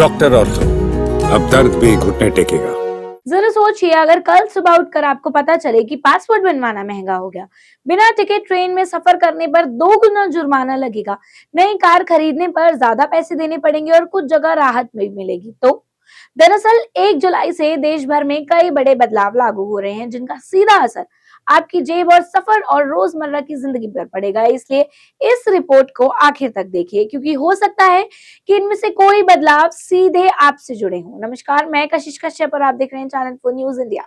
Doctor ortho, अब दर्द भी घुटने टेकेगा। जरा सोचिए, अगर कल सुबह उठकर आपको पता चले कि पासपोर्ट बनवाना महंगा हो गया, बिना टिकट ट्रेन में सफर करने पर 2 गुना जुर्माना लगेगा, नई कार खरीदने पर ज्यादा पैसे देने पड़ेंगे और कुछ जगह राहत भी मिलेगी। तो दरअसल 1 जुलाई से देश भर में कई बड़े बदलाव लागू हो रहे हैं, जिनका सीधा असर आपकी जेब और सफर और रोजमर्रा की जिंदगी पर पड़ेगा। इसलिए इस रिपोर्ट को आखिर तक देखिए, क्योंकि हो सकता है कि इनमें से कोई बदलाव सीधे आपसे जुड़े हों। नमस्कार, मैं कशिश कश्यप और आप देख रहे हैं चैनल 4 न्यूज इंडिया।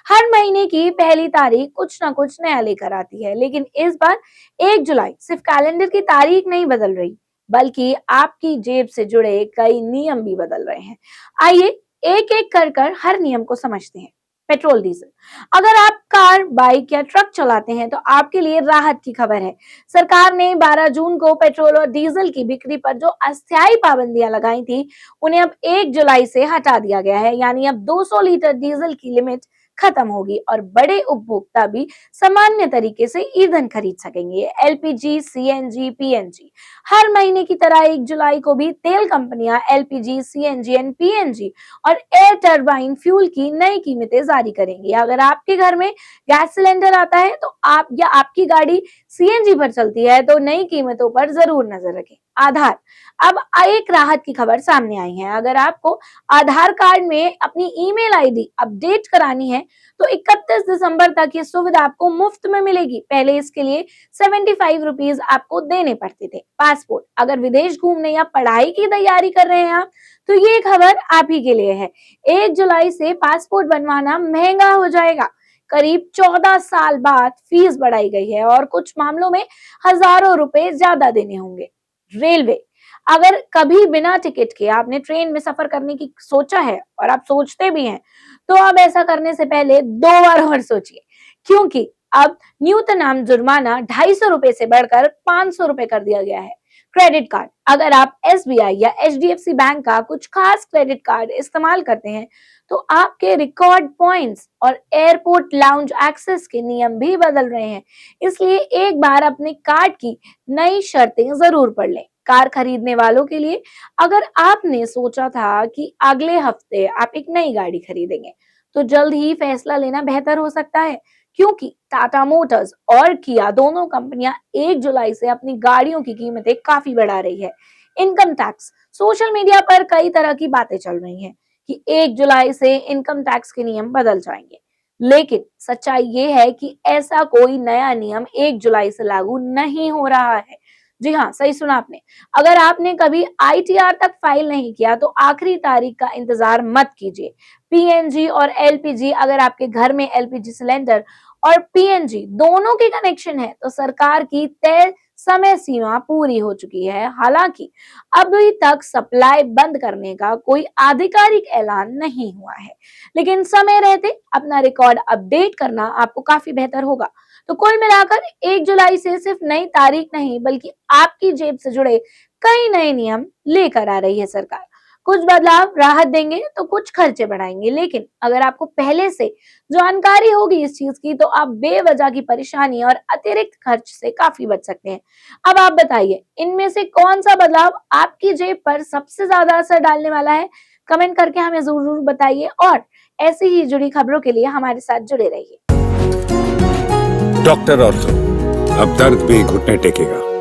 हर महीने की पहली तारीख कुछ ना कुछ नया लेकर आती है, लेकिन इस बार 1 जुलाई सिर्फ कैलेंडर की तारीख नहीं बदल रही, बल्कि आपकी जेब से जुड़े कई नियम भी बदल रहे हैं। आइए एक एक कर हर नियम को समझते हैं। पेट्रोल डीजल, अगर आप कार, बाइक या ट्रक चलाते हैं तो आपके लिए राहत की खबर है। सरकार ने 12 जून को पेट्रोल और डीजल की बिक्री पर जो अस्थायी पाबंदियां लगाई थी, उन्हें अब 1 जुलाई से हटा दिया गया है। यानी अब 200 लीटर डीजल की लिमिट खत्म होगी और बड़े उपभोक्ता भी सामान्य तरीके से ईंधन खरीद सकेंगे। एलपीजी, सीएनजी, पीएनजी, हर महीने की तरह 1 जुलाई को भी तेल कंपनियां एलपीजी, सीएनजी एंड पीएनजी और एयर टरबाइन फ्यूल की नई कीमतें जारी करेंगी। अगर आपके घर में गैस सिलेंडर आता है तो आप या आपकी गाड़ी सीएनजी पर चलती है तो नई कीमतों पर जरूर नजर रखें। आधार, अब एक राहत की खबर सामने आई है। अगर आपको आधार कार्ड में अपनी ईमेल आईडी अपडेट करानी है तो 31 दिसंबर तक ये सुविधा आपको मुफ्त में मिलेगी। पहले इसके लिए 75 रुपीज आपको देने पड़ते थे। पासपोर्ट, अगर विदेश घूमने या पढ़ाई की तैयारी कर रहे हैं आप, तो ये खबर आप ही के लिए है। 1 जुलाई से पासपोर्ट बनवाना महंगा हो जाएगा। करीब 14 साल बाद फीस बढ़ाई गई है और कुछ मामलों में हजारों रुपए ज्यादा देने होंगे। रेलवे, अगर कभी बिना टिकट के आपने ट्रेन में सफर करने की सोचा है और आप सोचते भी हैं, तो अब ऐसा करने से पहले 2 बार और सोचिए, क्योंकि अब न्यूनतम जुर्माना 250 रुपए से बढ़कर 500 रुपए कर दिया गया है। क्रेडिट कार्ड, अगर आप एसबीआई या एचडीएफसी बैंक का कुछ खास क्रेडिट कार्ड इस्तेमाल करते हैं तो आपके रिकॉर्ड पॉइंट्स और एयरपोर्ट लाउंज एक्सेस के नियम भी बदल रहे हैं। इसलिए एक बार अपने कार्ड की नई शर्तें जरूर पढ़ लें। कार खरीदने वालों के लिए, अगर आपने सोचा था कि अगले हफ्ते आप एक नई गाड़ी खरीदेंगे, तो जल्द ही फैसला लेना बेहतर हो सकता है, क्योंकि टाटा मोटर्स और किया दोनों कंपनियां 1 जुलाई से अपनी गाड़ियों की कीमतें काफी बढ़ा रही है। इनकम टैक्स, सोशल मीडिया पर कई तरह की बातें चल रही हैं कि 1 जुलाई से इनकम टैक्स के नियम बदल जाएंगे, लेकिन सच्चाई ये है कि ऐसा कोई नया नियम 1 जुलाई से लागू नहीं हो रहा है। जी हाँ, सही सुना आपने। अगर आपने कभी आईटीआर तक फाइल नहीं किया तो आखिरी तारीख का इंतजार मत कीजिए। पीएनजी और एलपीजी, अगर आपके घर में एलपीजी सिलेंडर और पीएनजी दोनों के कनेक्शन है तो सरकार की तय समय सीमा पूरी हो चुकी है। हालांकि अभी तक सप्लाई बंद करने का कोई आधिकारिक ऐलान नहीं हुआ है, लेकिन समय रहते अपना रिकॉर्ड अपडेट करना आपको काफी बेहतर होगा। तो कुल मिलाकर 1 जुलाई से सिर्फ नई तारीख नहीं, बल्कि आपकी जेब से जुड़े कई नए नियम लेकर आ रही है सरकार। कुछ बदलाव राहत देंगे तो कुछ खर्चे बढ़ाएंगे, लेकिन अगर आपको पहले से जानकारी होगी इस चीज की तो आप बेवजह की परेशानी और अतिरिक्त खर्च से काफी बच सकते हैं। अब आप बताइए, इनमें से कौन सा बदलाव आपकी जेब पर सबसे ज्यादा असर डालने वाला है? कमेंट करके हमें जरूर बताइए और ऐसी ही जुड़ी खबरों के लिए हमारे साथ जुड़े रहिए। डॉक्टर ऑर्थो, अब दर्द भी घुटने टेकेगा।